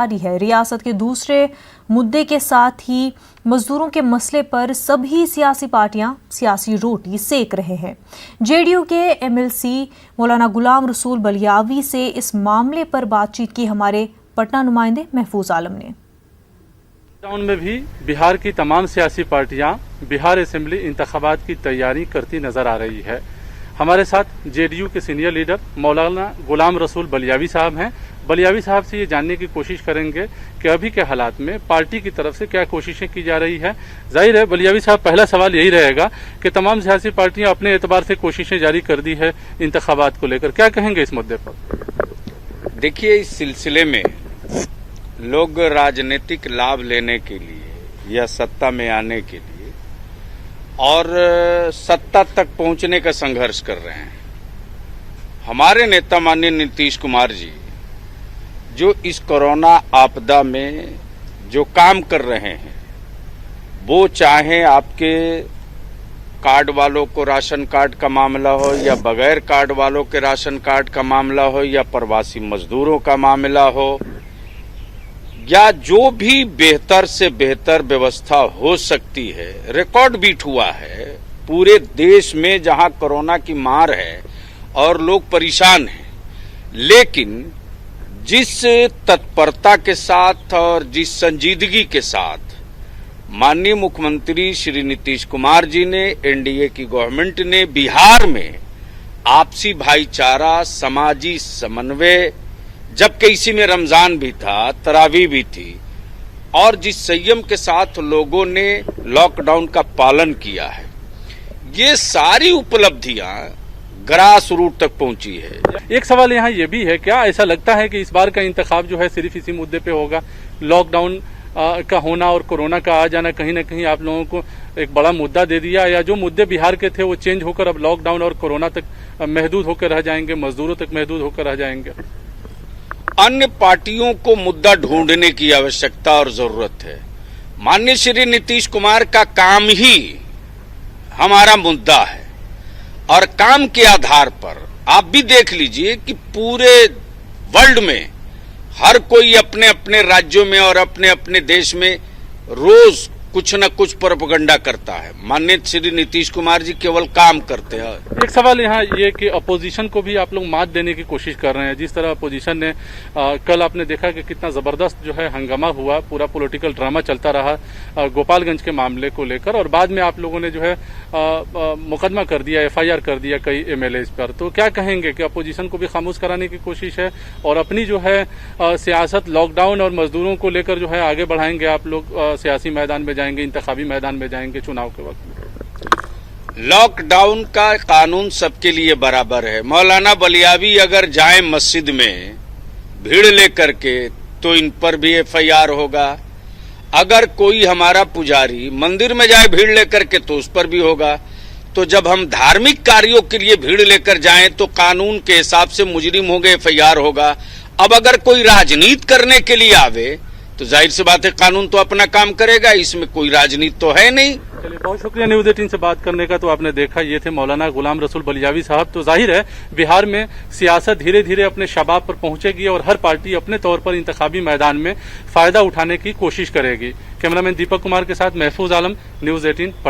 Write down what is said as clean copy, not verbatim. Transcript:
जारी है। रियासत के दूसरे मुद्दे के साथ ही मजदूरों के मसले पर सभी सियासी पार्टियां सियासी रोटी सेक रहे हैं। जेडीयू के एमएलसी मौलाना गुलाम रसूल बलियावी से इस मामले पर बातचीत की हमारे पटना नुमाइंदे महफूज आलम ने। लॉकडाउन में भी बिहार की तमाम सियासी पार्टियां बिहार असेंबली इंतखाबात की तैयारी करती नजर आ रही है। हमारे साथ जेडीयू के सीनियर लीडर मौलाना गुलाम रसूल बलियावी साहब हैं। बलियावी साहब से ये जानने की कोशिश करेंगे कि अभी के हालात में पार्टी की तरफ से क्या कोशिशें की जा रही है। जाहिर है बलियावी साहब, पहला सवाल यही रहेगा कि तमाम सियासी पार्टियां अपने एतबार से कोशिशें जारी कर दी है इंतखाबात को लेकर, क्या कहेंगे इस मुद्दे पर? देखिए, इस सिलसिले में लोग राजनीतिक लाभ लेने के लिए या सत्ता में आने के लिए और सत्ता तक पहुंचने का संघर्ष कर रहे हैं। हमारे नेता माननीय नीतीश कुमार जी जो इस कोरोना आपदा में जो काम कर रहे हैं, वो चाहे आपके कार्ड वालों को राशन कार्ड का मामला हो या बगैर कार्ड वालों के राशन कार्ड का मामला हो या प्रवासी मजदूरों का मामला हो या जो भी बेहतर से बेहतर व्यवस्था हो सकती है। रिकॉर्ड बीट हुआ है पूरे देश में जहां कोरोना की मार है और लोग परेशान हैं, लेकिन जिस तत्परता के साथ और जिस संजीदगी के साथ माननीय मुख्यमंत्री श्री नीतीश कुमार जी ने, एनडीए की गवर्नमेंट ने बिहार में आपसी भाईचारा, समाजी समन्वय, जबकि इसी में रमजान भी था, तरावी भी थी, और जिस संयम के साथ लोगों ने लॉकडाउन का पालन किया है, ये सारी उपलब्धियां ग्रास रूट तक पहुंची है। एक सवाल यहाँ ये भी है, क्या ऐसा लगता है कि इस बार का इंतखाब जो है सिर्फ इसी मुद्दे पे होगा? लॉकडाउन का होना और कोरोना का आ जाना कहीं ना कहीं आप लोगों को एक बड़ा मुद्दा दे दिया, या जो मुद्दे बिहार के थे वो चेंज होकर अब लॉकडाउन और कोरोना तक महदूद होकर रह जाएंगे, मजदूरों तक महदूद होकर रह जाएंगे? अन्य पार्टियों को मुद्दा ढूंढने की आवश्यकता और जरूरत है। माननीय श्री नीतीश कुमार का काम ही हमारा मुद्दा है, और काम के आधार पर आप भी देख लीजिए कि पूरे वर्ल्ड में हर कोई अपने अपने राज्यों में और अपने अपने देश में रोज कुछ न कुछ प्रोपेगेंडा करता है। माननीय श्री नीतीश कुमार जी केवल काम करते हैं। एक सवाल यहाँ ये कि अपोजिशन को भी आप लोग मात देने की कोशिश कर रहे हैं। जिस तरह अपोजिशन ने कल आपने देखा कि कितना जबरदस्त जो है हंगामा हुआ, पूरा पॉलिटिकल ड्रामा चलता रहा गोपालगंज के मामले को लेकर, और बाद में आप लोगों ने जो है मुकदमा कर दिया, एफआईआर कर दिया कई एमएलए पर। तो क्या कहेंगे कि अपोजिशन को भी खामोश कराने की कोशिश है और अपनी जो है सियासत लॉकडाउन और मजदूरों को लेकर जो है आगे बढ़ाएंगे? आप लोग सियासी मैदान में जाएंगे, इंतखाबी मैदान में जाएंगे चुनाव के वक्त? लॉकडाउन का कानून सबके लिए बराबर है। मौलाना बलियावी अगर जाए मस्जिद में भीड़ लेकर के तो इन पर भी एफआईआर होगा। अगर कोई हमारा पुजारी मंदिर में जाए भीड़ लेकर के तो उस पर भी होगा। तो जब हम धार्मिक कार्यों के लिए भीड़ लेकर जाएं तो कानून के हिसाब से मुजरिम होंगे, एफआईआर होगा। अब अगर कोई राजनीति करने के लिए आवे तो जाहिर सी बात है कानून तो अपना काम करेगा, इसमें कोई राजनीति तो है नहीं। चलिए, बहुत शुक्रिया न्यूज़ 18 से बात करने का। तो आपने देखा, ये थे मौलाना गुलाम रसूल बलियावी साहब। तो जाहिर है बिहार में सियासत धीरे धीरे अपने शबाब पर पहुंचेगी और हर पार्टी अपने तौर पर इंतखाबी मैदान में फायदा उठाने की कोशिश करेगी। कैमरामैन दीपक कुमार के साथ महफूज आलम, न्यूज़ 18 पटना।